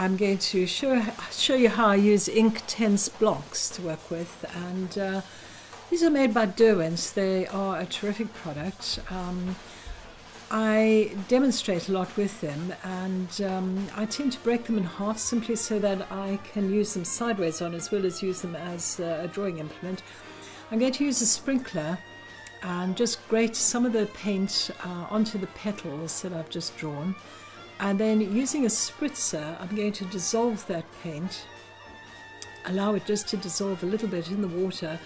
I'm going to show you how I use Inktense blocks to work with, and these are made by Derwent. They are a terrific product. I demonstrate a lot with them, and I tend to break them in half simply so that I can use them sideways on as well as use them as a drawing implement. I'm going to use a sprinkler and just grate some of the paint onto the petals that I've just drawn, and then using a spritzer I'm going to dissolve that paint, allow it just to dissolve a little bit in the water,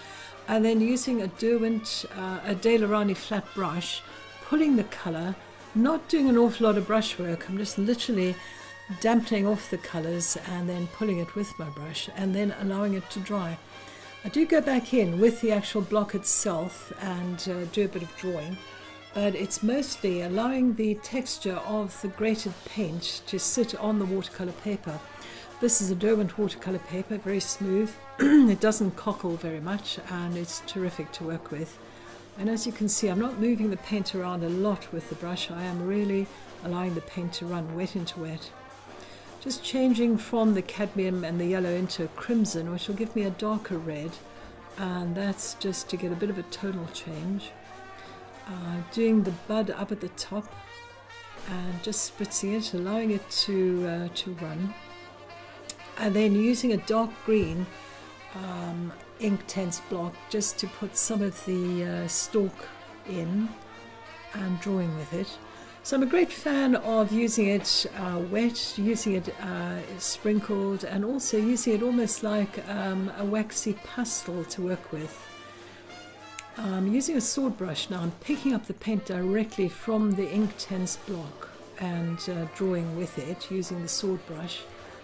and then using a Daler-Rowney flat brush, pulling the colour, not doing an awful lot of brushwork. I'm just literally dampening off the colours and then pulling it with my brush and then allowing it to dry. I do go back in with the actual block itself and do a bit of drawing, but it's mostly allowing the texture of the grated paint to sit on the watercolour paper. This is a Derwent watercolour paper, very smooth. It doesn't cockle very much and it's terrific to work with. And as you can see, I'm not moving the paint around a lot with the brush. I am really allowing the paint to run wet into wet. Just changing from the cadmium and the yellow into a crimson, which will give me a darker red, and that's just to get a bit of a tonal change. Doing the bud up at the top and just spritzing it, allowing it to run, and then using a dark green Inktense block just to put some of the stalk in and drawing with it. So I'm a great fan of using it wet, using it sprinkled, and also using it almost like a waxy pastel to work with. I'm using a sword brush now. I'm picking up the paint directly from the Inktense block and drawing with it using the sword brush.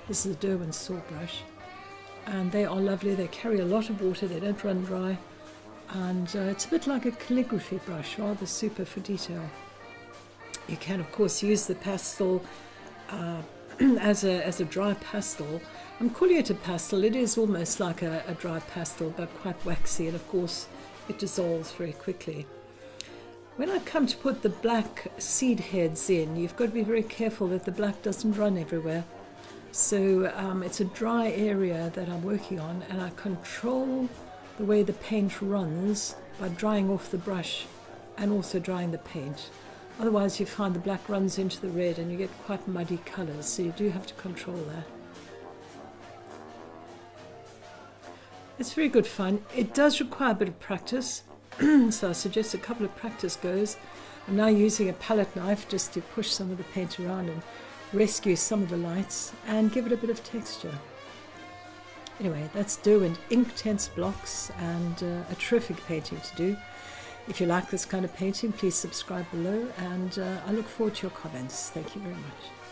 This is a Derwent sword brush, and they are lovely. They carry a lot of water, they don't run dry, and it's a bit like a calligraphy brush, rather super for detail. You can of course use the pastel as a dry pastel. I'm calling it a pastel. It is almost like a dry pastel, but quite waxy, and of course it dissolves very quickly. When I come to put the black seed heads in, you've got to be very careful that the black doesn't run everywhere. So it's a dry area that I'm working on, and I control the way the paint runs by drying off the brush and also drying the paint. Otherwise you find the black runs into the red and you get quite muddy colours, so you do have to control that. It's very good fun. It does require a bit of practice, so I suggest a couple of practice goes. I'm now using a palette knife just to push some of the paint around and rescue some of the lights and give it a bit of texture. Anyway, that's Derwent Inktense blocks, and a terrific painting to do. If you like this kind of painting, please subscribe below, and I look forward to your comments. Thank you very much.